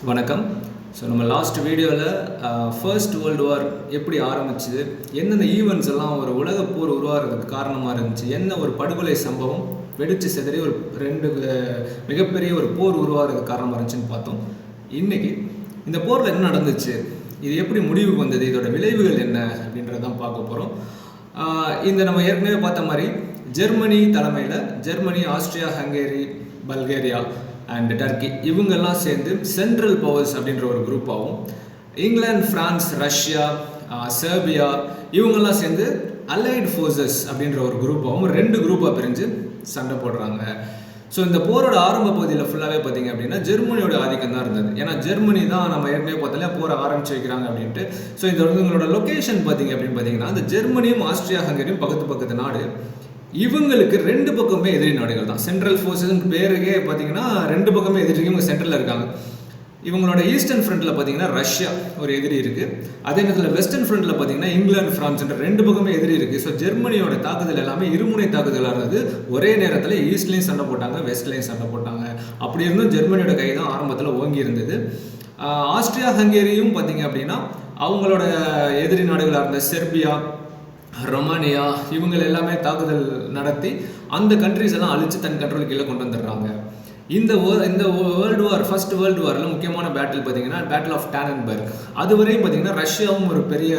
வணக்கம். ஸோ நம்ம லாஸ்ட் வீடியோவில் ஃபர்ஸ்ட் வேர்ல்டு வார் எப்படி ஆரம்பிச்சுது, எந்தெந்த ஈவெண்ட்ஸ் எல்லாம் ஒரு உலக போர் உருவாகிறதுக்கு காரணமாக இருந்துச்சு, என்ன ஒரு படுகொலை சம்பவம் வெடிச்சு சிதறி ஒரு ரெண்டு மிகப்பெரிய ஒரு போர் உருவாகிறதுக்கு காரணமாக இருந்துச்சுன்னு பார்த்தோம். இன்றைக்கி இந்த போரில் என்ன நடந்துச்சு, இது எப்படி முடிவுக்கு வந்தது, இதோட விளைவுகள் என்ன அப்படின்றதான் பார்க்க போகிறோம். இந்த நம்ம ஏற்கனவே பார்த்த மாதிரி ஜெர்மனி தலைமையில் Germany, Austria, Hungary, Bulgaria and Turkey இவங்கெல்லாம் சேர்ந்து சென்ட்ரல் பவர்ஸ் அப்படின்ற ஒரு குரூப்பாகவும், இங்கிலாந்து, ஃப்ரான்ஸ், ரஷ்யா, செர்பியா இவங்கெல்லாம் சேர்ந்து அலைடு ஃபோர்ஸஸ் அப்படின்ற ஒரு குரூப்பாகவும் ரெண்டு குரூப்பாக பிரிஞ்சு சண்டை போடுறாங்க. ஸோ இந்த போரோட ஆரம்ப பகுதியில் ஃபுல்லாகவே பார்த்தீங்க அப்படின்னா ஜெர்மனியோட ஆதிக்கம் தான் இருந்தது. ஏன்னா ஜெர்மனி தான் நம்ம ஏற்கனவே பார்த்தாலே போரை ஆரம்பிச்சு வைக்கிறாங்க அப்படின்ட்டு. ஸோ இதோட லொக்கேஷன் பார்த்தீங்க அப்படின்னு பார்த்தீங்கன்னா இந்த ஜெர்மனியும் ஆஸ்திரியா ஹங்கேரியும் பக்கத்து நாடு. இவங்களுக்கு ரெண்டு பக்கமே எதிரி நாடுகள் தான். சென்ட்ரல் ஃபோர்ஸஸ்ன்னு பேருக்கே பார்த்தீங்கன்னா ரெண்டு பக்கமே எதிரி, இவங்க சென்ட்ரலில் இருக்காங்க. இவங்களோட ஈஸ்டர்ன் ஃப்ரண்ட்டில் பார்த்தீங்கன்னா ரஷ்யா ஒரு எதிரி இருக்குது. அதே நேரத்தில் வெஸ்டர்ன் ஃப்ரண்ட்டில் பார்த்தீங்கன்னா இங்கிலாந்து, ஃப்ரான்ஸ்ன்ற ரெண்டு பக்கமே எதிரி இருக்குது. ஸோ ஜெர்மனியோட தாக்குதல் எல்லாமே இருமுனை தாக்குதலாக இருந்தது. ஒரே நேரத்தில் ஈஸ்ட்லேயும் சண்டை போட்டாங்க, வெஸ்ட்லேயும் சண்டை போட்டாங்க. அப்படி இருந்தும் ஜெர்மனியோட கை தான் ஆரம்பத்தில் ஓங்கி இருந்தது. ஆஸ்திரியா ஹங்கேரியும் பார்த்தீங்க அப்படின்னா அவங்களோட எதிரி நாடுகளாக இருந்த செர்பியா, ரொமானியா இவங்க எல்லாமே தாக்குதல் நடத்தி அந்த கண்ட்ரிஸ் எல்லாம் அழிச்சு தன் கண்ட்ரோல் கீழே கொண்டு வந்துடுறாங்க. இந்த வேர்ல்டு வார், ஃபர்ஸ்ட் வேர்ல்டு வாரில் முக்கியமான பேட்டில் பார்த்தீங்கன்னா பேட்டில் ஆஃப் டானன்பர்க். அதுவரையும் பார்த்தீங்கன்னா ரஷ்யாவும் ஒரு பெரிய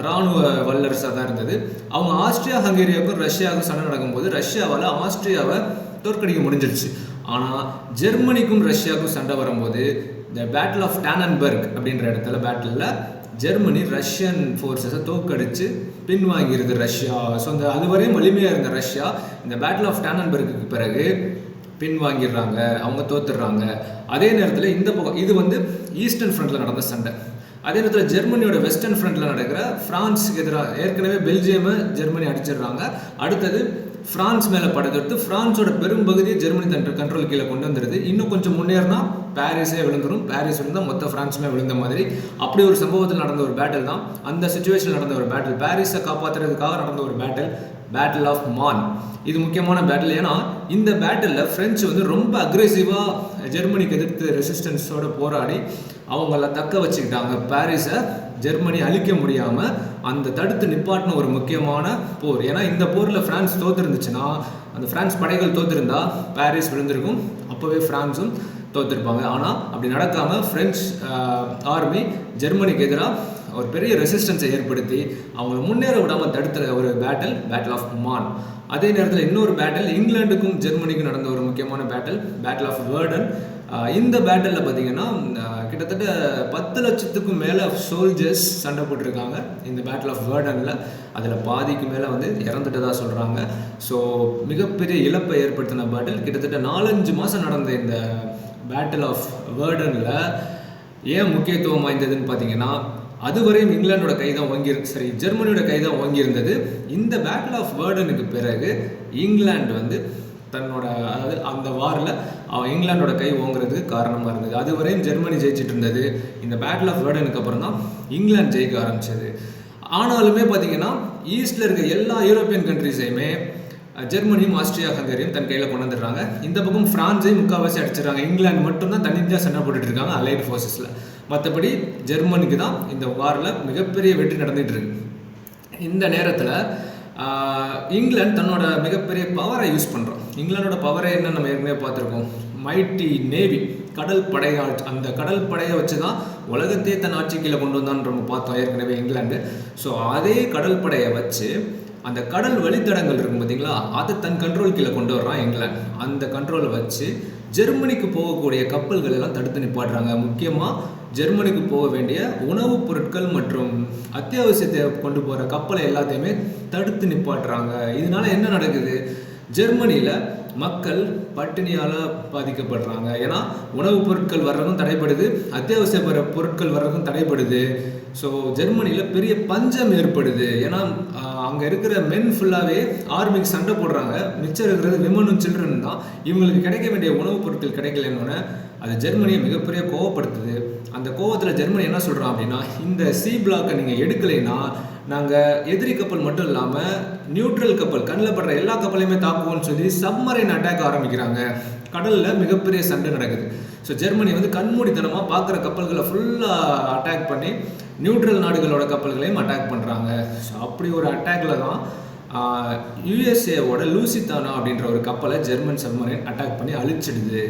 இராணுவ வல்லரசாக தான் இருந்தது. அவங்க ஆஸ்திரியா ஹங்கேரியாவுக்கும் ரஷ்யாவுக்கும் சண்டை நடக்கும்போது ரஷ்யாவால் ஆஸ்திரியாவை தோற்கடிக்க முடிஞ்சிருச்சு. ஆனால் ஜெர்மனிக்கும் ரஷ்யாவுக்கும் சண்டை வரும்போது இந்த பேட்டில் ஆஃப் டானன்பர்க் அப்படின்ற இடத்துல பேட்டிலில் ஜெர்மனி ரஷ்யன் ஃபோர்ஸஸை தோற்கடிச்சு பின்வாங்கிருது ரஷ்யா. ஸோ இந்த அதுவரையும் வலிமையாக இருந்த ரஷ்யா இந்த பேட்டில் ஆஃப் டானன்பர்க்கு பிறகு பின்வாங்கிடுறாங்க, அவங்க தோத்துடுறாங்க. அதே நேரத்தில் இந்த பக்கம் இது ஈஸ்டர்ன் ஃப்ரண்ட்டில் நடந்த சண்டை. அதே நேரத்தில் ஜெர்மனியோட வெஸ்டர்ன் ஃப்ரண்ட்டில் நடக்கிற ஃப்ரான்ஸுக்கு எதிராக ஏற்கனவே பெல்ஜியமை ஜெர்மனி அடிச்சிடுறாங்க. அடுத்தது ஃப்ரான்ஸ் மேலே படைத்தெடுத்து ஃப்ரான்ஸோட பெரும்பகுதியை ஜெர்மனி தன் கண்ட்ரோல் கீழே கொண்டு வந்துடுது. இன்னும் கொஞ்சம் முன்னேறினா பாரிஸே விழுந்துடும். பாரிஸ் விழுந்தால் மொத்த ஃப்ரான்ஸுமே விழுந்த மாதிரி அப்படி ஒரு சம்பவத்தில் நடந்த ஒரு பேட்டில் தான். அந்த சுச்சுவேஷனில் நடந்த ஒரு பேட்டில், பாரிஸை காப்பாற்றுறதுக்காக நடந்த ஒரு பேட்டில் ஆஃப் மான். இது முக்கியமான பேட்டில். ஏன்னா இந்த பேட்டிலில் ஃப்ரெஞ்சு ரொம்ப அக்ரெசிவாக ஜெர்மனிக்கு எதிர்த்து ரெசிஸ்டன்ஸோடு போராடி அவங்கள தக்க வச்சுக்கிட்டாங்க. பாரிஸை ஜெர்மனி அழிக்க முடியாமல் அந்த தடுத்து நிப்பாட்டின ஒரு முக்கியமான போர். ஏன்னா இந்த போரில் ஃப்ரான்ஸ் தோற்றுருந்துச்சுன்னா, அந்த ஃப்ரான்ஸ் படைகள் தோற்றுருந்தா பாரிஸ் விழுந்திருக்கும், அப்போவே ஃப்ரான்ஸும் தோற்றுருப்பாங்க. ஆனால் அப்படி நடக்காமல் ஃப்ரெஞ்ச் ஆர்மி ஜெர்மனிக்கு எதிராக ஒரு பெரிய ரெசிஸ்டன்ஸை ஏற்படுத்தி அவங்கள முன்னேற விடாமல் தடுத்த ஒரு பேட்டில் ஆஃப் மான். அதே நேரத்தில் இன்னொரு பேட்டில் இங்கிலாந்துக்கும் ஜெர்மனிக்கும் நடந்த ஒரு முக்கியமான பேட்டில் ஆஃப் வேர்டன். இந்த பேட்டிலில் பார்த்தீங்கன்னா கிட்டத்தட்ட 10 லட்சத்துக்கும் மேலே சோல்ஜர்ஸ் சண்டை போட்டிருக்காங்க இந்த பேட்டில் ஆஃப் வேர்டனில். அதில் பாதிக்கு மேலே இறந்துட்டதாக சொல்கிறாங்க. ஸோ மிகப்பெரிய இழப்பை ஏற்படுத்தின பேட்டில். கிட்டத்தட்ட 4-5 மாதம் நடந்த இந்த பேட்டில் ஆஃப் வேர்டனில் ஏன் முக்கியத்துவம் வாய்ந்ததுன்னு பார்த்தீங்கன்னா அதுவரையும் இங்கிலாண்டோட கை தான் ஜெர்மனியோட கை தான் ஓங்கியிருந்தது. இந்த பேட்டில் ஆஃப் வேர்டனுக்கு பிறகு இங்கிலாந்து தன்னோட அதாவது அந்த வாரில் இங்கிலாண்டோட கை ஓங்குறதுக்கு காரணமாக இருந்தது. அதுவரையும் ஜெர்மனி ஜெயிச்சிட்டு இருந்தது. இந்த பேட்டில் ஆஃப் வேர்டனுக்கு அப்புறம் தான் இங்கிலாந்து ஜெயிக்க ஆரம்பிச்சது. ஆனாலுமே பார்த்தீங்கன்னா ஈஸ்டில் இருக்க எல்லா யூரோப்பியன் கண்ட்ரிஸையுமே ஜெர்மனியும் ஆஸ்திரியா ஹங்கேரியும் தன் கையில் கொண்டு வந்துடுறாங்க. இந்த பக்கம் ஃப்ரான்ஸையும் முக்கால்வாசி அடிச்சிடறாங்க. இங்கிலாந்து மட்டும்தான் தனியாக சண்டை போட்டுட்டு இருக்காங்க அலைடு ஃபோர்ஸஸில். மற்றபடி ஜெர்மனிக்கு தான் இந்த வாரில் மிகப்பெரிய வெற்றி நடந்துகிட்டு இருக்கு. இந்த நேரத்தில் இங்கிலாந்து தன்னோட மிகப்பெரிய பவரை யூஸ் பண்ணுறோம். இங்கிலாண்டோட பவரை என்ன நம்ம ஏற்கனவே பார்த்துருக்கோம், மைட்டி நேவி, கடல் படை. அந்த கடல் படையை வச்சு தான் உலகத்தையே தன் ஆட்சி கீழே கொண்டு வந்தான்னு நம்ம பார்த்தோம் ஏற்கனவே இங்கிலாந்து. ஸோ அதே கடல் படையை வச்சு அந்த கடல் வழித்தடங்கள் இருக்கும் பார்த்தீங்களா, அதை தன் கண்ட்ரோல் கீழே கொண்டு வர்றான் இங்கிலாந்து. அந்த கண்ட்ரோலை வச்சு ஜெர்மனிக்கு போகக்கூடிய கப்பல்கள் எல்லாம் தடுத்து நிப்பாட்டுறாங்க. முக்கியமாக ஜெர்மனிக்கு போக வேண்டிய உணவுப் பொருட்கள் மற்றும் அத்தியாவசியத்தை கொண்டு போகிற கப்பலை எல்லாத்தையுமே தடுத்து நிப்பாட்டுறாங்க. இதனால என்ன நடக்குது, ஜெர்மனியில் மக்கள் பட்டினியால் பாதிக்கப்படுறாங்க. ஏன்னா உணவுப் பொருட்கள் வர்றதும் தடைப்படுது, அத்தியாவசிய பொருட்கள் வர்றதும் தடைப்படுது. ஸோ ஜெர்மனியில் பெரிய பஞ்சம் ஏற்படுது. ஏன்னா அங்கே இருக்கிற மென் ஃபுல்லாகவே ஆர்மிக்கு சண்டை போடுறாங்க, மிச்சம் இருக்கிறது விமனும் சில்ட்ரன் தான். இவங்களுக்கு கிடைக்க வேண்டிய உணவுப் பொருட்கள் கிடைக்கலன்னு அது ஜெர்மனியை மிகப்பெரிய கோவப்படுத்துது. அந்த கோவத்தில் ஜெர்மனி என்ன சொல்கிறான் அப்படின்னா, இந்த சி பிளாக்கை நீங்கள் எடுக்கலைன்னா நாங்கள் எதிரி கப்பல் மட்டும் இல்லாமல் நியூட்ரல் கப்பல், கண்ணில் படுற எல்லா கப்பலையுமே தாக்குவோம்னு சொல்லி சப்மரைன் அட்டாக் ஆரம்பிக்கிறாங்க. கடலில் மிகப்பெரிய சண்டை நடக்குது. ஸோ ஜெர்மனி வந்து கண்மூடித்தனமாக பார்க்குற கப்பல்களை ஃபுல்லாக அட்டாக் பண்ணி நியூட்ரல் நாடுகளோட கப்பல்களையும் அட்டாக் பண்ணுறாங்க. ஸோ அப்படி ஒரு அட்டாக்ல தான் யூஎஸ்ஏவோட லூசித்தானா அப்படின்ற ஒரு கப்பலை ஜெர்மன் சப்மரைன் அட்டாக் பண்ணி அழிச்சிடுது.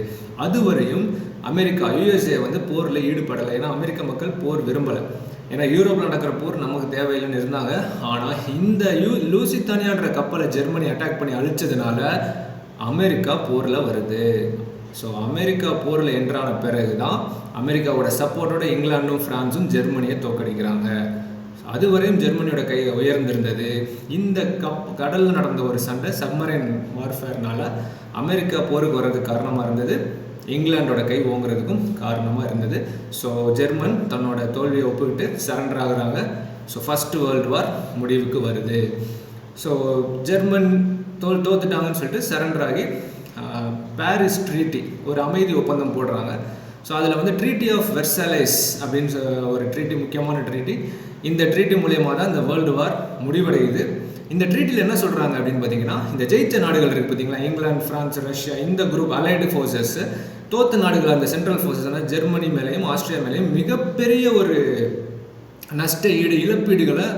அதுவரையும் அமெரிக்கா, யூஎஸ்ஏ வந்து போரில் ஈடுபடலை. ஏன்னா அமெரிக்க மக்கள் போர் விரும்பலை. ஏன்னா யூரோப்பில் நடக்கிற போர் நமக்கு தேவையில்லைன்னு இருந்தாங்க. ஆனால் இந்த லூசித்தானியான்ற கப்பலை ஜெர்மனி அட்டாக் பண்ணி அழிச்சதுனால அமெரிக்கா போரில் வருது. ஸோ அமெரிக்கா போரில் என்ட்ரான பிறகு தான் அமெரிக்காவோட சப்போர்ட்டோட இங்கிலாண்டும் ஃப்ரான்ஸும் ஜெர்மனியை தோக்கடிக்கிறாங்க. அதுவரையும் ஜெர்மனியோட கை உயர்ந்திருந்தது. இந்த கடலில் நடந்த ஒரு சண்டை சப்மரைன் வார்ஃபேர்னால அமெரிக்கா போருக்கு வர்றதுக்கு காரணமாக இருந்தது, இங்கிலாண்டோட கை ஓங்குறதுக்கும் காரணமாக இருந்தது. ஸோ ஜெர்மன் தன்னோட தோல்வியை ஒப்புக்கிட்டு சரண்டர் ஆகுறாங்க. ஸோ ஃபர்ஸ்ட் வேர்ல்டு வார் முடிவுக்கு வருது. ஸோ ஜெர்மன் தோத்துட்டாங்கன்னு சொல்லிட்டு சரண்டர் ஆகி பாரிஸ் ட்ரீட்டி, ஒரு அமைதி ஒப்பந்தம் போடுறாங்க. ஸோ அதில் வந்து ட்ரீட்டி ஆஃப் வெர்சலைஸ் அப்படின்னு ஒரு ட்ரீட்டி, முக்கியமான ட்ரீட்டி. இந்த ட்ரீட்டி மூலியமாக தான் இந்த வேர்ல்டு வார் முடிவடையுது. இந்த ட்ரீட்டியில் என்ன சொல்கிறாங்க அப்படின்னு பார்த்தீங்கன்னா, இந்த ஜெயிச்ச நாடுகள் இருக்குது பார்த்தீங்களா, இங்கிலாந்து, ஃப்ரான்ஸ், ரஷ்யா, இந்த குரூப் அலைடு ஃபோர்ஸஸ், தோத்த நாடுகள் அந்த சென்ட்ரல் ஃபோர்ஸஸ் ஜெர்மனி மேலேயும் ஆஸ்திரியா மேலேயும் மிகப்பெரிய ஒரு நஷ்ட இழப்பீடுகளை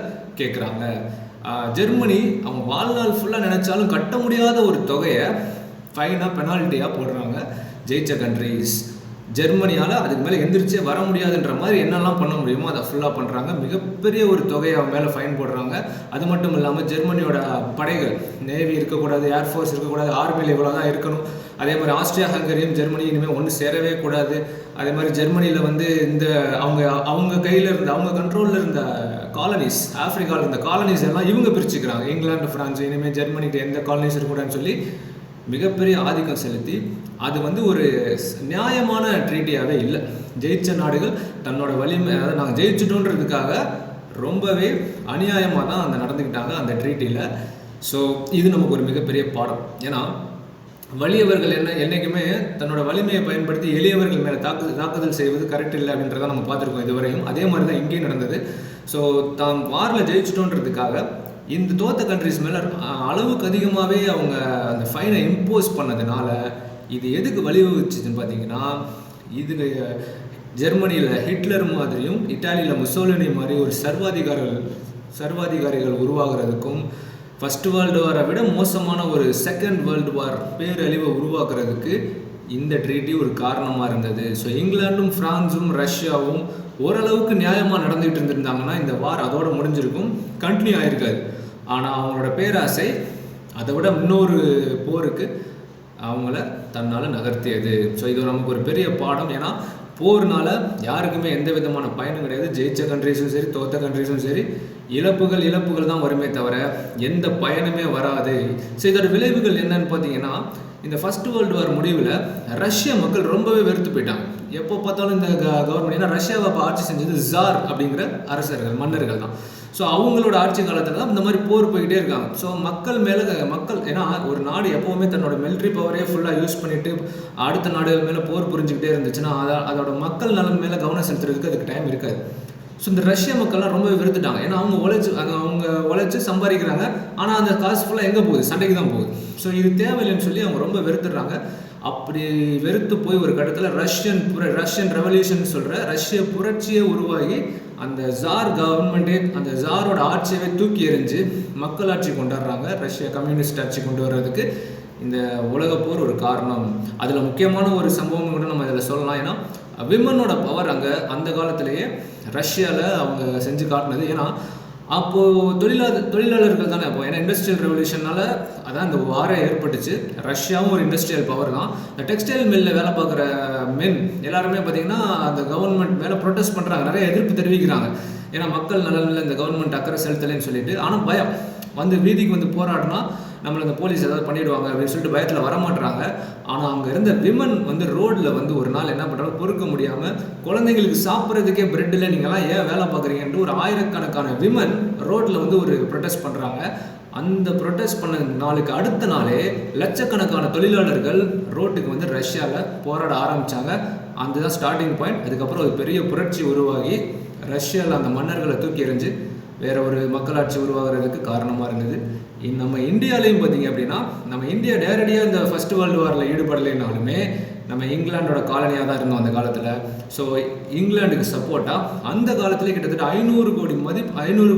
கேட்குறாங்க. ஜெர்மனி அவங்க வாழ்நாள் ஃபுல்லாக நினச்சாலும் கட்ட முடியாத ஒரு தொகையை ஃபைனாக, பெனால்ட்டியாக போடுறாங்க ஜெயிச்ச கண்ட்ரிஸ். ஜெர்மனியால் அதுக்கு மேலே எந்திரிச்சே வர முடியாதுன்ற மாதிரி என்னெல்லாம் பண்ண முடியுமோ அதை ஃபுல்லாக பண்ணுறாங்க. மிகப்பெரிய ஒரு தொகையை அவங்க மேலே ஃபைன் போடுறாங்க. அது மட்டும் இல்லாமல் ஜெர்மனியோட படைகள், நேவி இருக்கக்கூடாது, ஏர்ஃபோர்ஸ் இருக்கக்கூடாது, ஆர்மியில் இவ்வளோ தான் இருக்கணும். அதே மாதிரி ஆஸ்திரியா, ஹங்கரியும் ஜெர்மனி இனிமேல் ஒன்று சேரவே கூடாது. அதே மாதிரி ஜெர்மனியில் வந்து இந்த அவங்க கையில் இருந்த, அவங்க கண்ட்ரோலில் இருந்த காலனிஸ், ஆஃப்ரிக்காவில் இருந்த காலனிஸ் எல்லாம் இவங்க பிரிச்சுக்கிறாங்க. இங்கிலாந்து, ஃப்ரான்ஸ் இனிமேல் ஜெர்மனிக்கு எந்த காலனிஸ் இருக்கக்கூடாதுன்னு சொல்லி மிகப்பெரிய ஆதிக்கம் செலுத்தி, அது வந்து ஒரு நியாயமான ட்ரீட்டியாகவே இல்லை. ஜெயிச்ச நாடுகள் தன்னோட வலிமை, அதாவது நாங்கள் ஜெயிச்சிட்டோன்றதுக்காக ரொம்பவே அநியாயமாக தான் அந்த நடந்துக்கிட்டாங்க அந்த ட்ரீட்டியில். ஸோ இது நமக்கு ஒரு மிகப்பெரிய பாடம். ஏன்னா வலியவர்கள் என்றைக்குமே தன்னோட வலிமையை பயன்படுத்தி எளியவர்கள் மேலே தாக்குதல் செய்வது கரெக்ட் இல்லை அப்படின்றத நம்ம பார்த்துருக்கோம் இதுவரையும். அதே மாதிரி தான் இங்கேயும் நடந்தது. ஸோ தாம் வாரில் ஜெயிச்சிட்டோன்றதுக்காக இந்த தோத்த கண்ட்ரிஸ் மேலே அளவுக்கு அதிகமாகவே அவங்க அந்த ஃபைனை இம்போஸ் பண்ணதுனால இது எதுக்கு வழிவகுச்சுன்னு பார்த்தீங்கன்னா, இது ஜெர்மனியில் ஹிட்லர் மாதிரியும் இட்டாலியில் முசோலினி மாதிரி ஒரு சர்வாதிகாரிகள் உருவாகிறதுக்கும், ஃபர்ஸ்ட் வேர்ல்டு வாரை விட மோசமான ஒரு செகண்ட் வேர்ல்டு வார் பேரழிவை உருவாக்குறதுக்கு இந்த ட்ரீட்டி ஒரு காரணமாக இருந்தது. ஸோ இங்கிலாண்டும், ஃப்ரான்ஸும், ரஷ்யாவும் ஓரளவுக்கு நியாயமாக நடந்துகிட்டு இருந்திருந்தாங்கன்னா இந்த வார் அதோட முடிஞ்சிருக்கும், கண்டினியூ ஆகிருக்காது. ஆனால் அவங்களோட பேராசை அதை விட இன்னொரு போருக்கு அவங்கள தன்னால் நகர்த்தியது. ஸோ இது நமக்கு ஒரு பெரிய பாடம். ஏன்னா போர்னால யாருக்குமே எந்த விதமான பயனும் கிடையாது. ஜெயிச்ச கண்ட்ரிஸும் சரி, தோத்த கண்ட்ரிஸும் சரி, இழப்புகள் தான் வருமே தவிர எந்த பயனுமே வராது. ஸோ இதோட விளைவுகள் என்னன்னு பார்த்தீங்கன்னா, இந்த ஃபர்ஸ்ட் வேர்ல்டு வார் முடிவில் ரஷ்ய மக்கள் ரொம்பவே வெறுத்து போயிட்டாங்க. எப்போ பார்த்தாலும் இந்த கவர்மெண்ட், ஏன்னா ரஷ்யாவை ஆட்சி செஞ்சது ஜார் அப்படிங்கிற அரசர்கள், மன்னர்கள் தான். ஸோ அவங்களோட ஆட்சி காலத்தில் தான் இந்த மாதிரி போர் போய்கிட்டே இருக்காங்க. ஸோ மக்கள், ஏன்னா ஒரு நாடு எப்போவுமே தன்னோட மிலிட்ரி பவரே ஃபுல்லாக யூஸ் பண்ணிவிட்டு அடுத்த நாடுகள் மேலே போர் புரிஞ்சுக்கிட்டே இருந்துச்சுன்னா அதோட மக்கள் நலன் மேலே கவனம் செலுத்துறதுக்கு அதுக்கு டைம் இருக்காது. ஸோ இந்த ரஷ்ய மக்கள்லாம் ரொம்பவே வெறுத்துட்டாங்க. ஏன்னா அவங்க உழைச்சி சம்பாதிக்கிறாங்க, ஆனால் அந்த காசு ஃபுல்லாக எங்கே போகுது, சண்டைக்கு தான் போகுது. ஸோ இது தேவையில்லைன்னு சொல்லி அவங்க ரொம்ப வெறுத்துடுறாங்க. அப்படி வெறுத்து போய் ஒரு கட்டத்தில் ரஷ்யன் ரெவல்யூஷன் சொல்கிற ரஷ்ய புரட்சியை உருவாகி அந்த ஜார் கவர்மெண்ட்டே, அந்த ஜாரோட ஆட்சியவே தூக்கி எறிஞ்சு மக்கள் ஆட்சி கொண்டாடுறாங்க. ரஷ்யா கம்யூனிஸ்ட் ஆட்சி கொண்டு வர்றதுக்கு இந்த உலகப்போர் ஒரு காரணம். அதில் முக்கியமான ஒரு சம்பவம் கூட நம்ம இதில் சொல்லலாம். ஏன்னா விமனோட பவர் அங்கே அந்த காலத்திலேயே ரஷ்யாவில் அவங்க செஞ்சு காட்டினது. ஏன்னா அப்போது தொழிலாளர்கள் தானே அப்போ, ஏன்னா இண்டஸ்ட்ரியல் ரெவல்யூஷனால் அதான் இந்த வாரம் ஏற்பட்டுச்சு. ரஷ்யாவும் ஒரு இண்டஸ்ட்ரியல் பவர் தான். இந்த டெக்ஸ்டைல் மில்லில் வேலை பார்க்குற மென் எல்லாருமே பார்த்திங்கன்னா அந்த கவர்மெண்ட் மேலே ப்ரொட்டஸ்ட் பண்ணுறாங்க, நிறைய எதிர்ப்பு தெரிவிக்கிறாங்க. ஏன்னா மக்கள் நலனில் இந்த கவர்மெண்ட் அக்கறை செலுத்தலைன்னு சொல்லிட்டு. ஆனால் பயம் வந்து வீதிக்கு வந்து போராடினா நம்மளை இந்த போலீஸ் ஏதாவது பண்ணிவிடுவாங்க அப்படின்னு சொல்லிட்டு பயத்தில் வரமாட்டுறாங்க. ஆனால் அங்கே இருந்த விமன் வந்து ரோடில் வந்து ஒரு நாள் என்ன பண்ணுறாங்க, பொறுக்க முடியாமல் குழந்தைங்களுக்கு சாப்பிட்றதுக்கே பிரெட்டில் நீங்கள்லாம் ஏன் வேலை பார்க்குறீங்கன்ட்டு ஒரு ஆயிரக்கணக்கான விமன் ரோட்டில் வந்து ஒரு ப்ரொட்டஸ்ட் பண்ணுறாங்க. அந்த ப்ரொட்டஸ்ட் பண்ண நாளுக்கு அடுத்த நாளே லட்சக்கணக்கான தொழிலாளர்கள் ரோட்டுக்கு வந்து ரஷ்யாவில் போராட ஆரம்பித்தாங்க. அதுதான் ஸ்டார்டிங் பாயிண்ட். அதுக்கப்புறம் ஒரு பெரிய புரட்சி உருவாகி ரஷ்யாவில் அந்த மன்னர்களை தூக்கி எறிஞ்சு வேறு ஒரு மக்களாட்சி உருவாகிறதுக்கு காரணமாக இருந்தது. நம்ம இந்தியாவிலையும் பார்த்திங்க அப்படின்னா, நம்ம இந்தியா நேரடியாக இந்த ஃபர்ஸ்ட் வேர்ல்டு வாரில் ஈடுபடலைனாலுமே நம்ம இங்கிலாண்டோட காலனியாக தான் இருந்தோம் அந்த காலத்தில். ஸோ இங்கிலாந்துக்கு சப்போர்ட்டாக அந்த காலத்திலே கிட்டத்தட்ட 500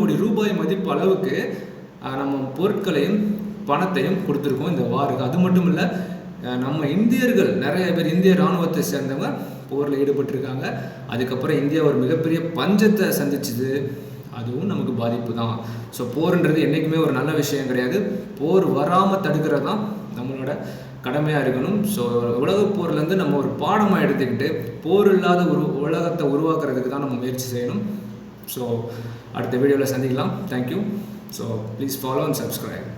கோடி ரூபாய் மதிப்பு அளவுக்கு நம்ம பொருட்களையும் பணத்தையும் கொடுத்துருக்கோம் இந்த வாருக்கு. அது மட்டும் இல்லை, நம்ம இந்தியர்கள் நிறைய பேர் இந்திய இராணுவத்தை சேர்ந்தவங்க போரில் ஈடுபட்டிருக்காங்க. அதுக்கப்புறம் இந்தியா ஒரு மிகப்பெரிய பஞ்சத்தை சந்திச்சுது, அதுவும் நமக்கு பாதிப்பு தான். ஸோ போர்ன்றது என்றைக்குமே ஒரு நல்ல விஷயம் கிடையாது. போர் வராமல் தடுக்கிறது தான் நம்மளோட கடமையாக இருக்கணும். ஸோ உலகப் போர்லேருந்து நம்ம ஒரு பாடமாக எடுத்துக்கிட்டு போர் இல்லாத ஒரு உலகத்தை உருவாக்குறதுக்கு தான் நம்ம முயற்சி செய்யணும். ஸோ அடுத்த வீடியோவில் சந்திக்கலாம். Thank you. So please follow and subscribe.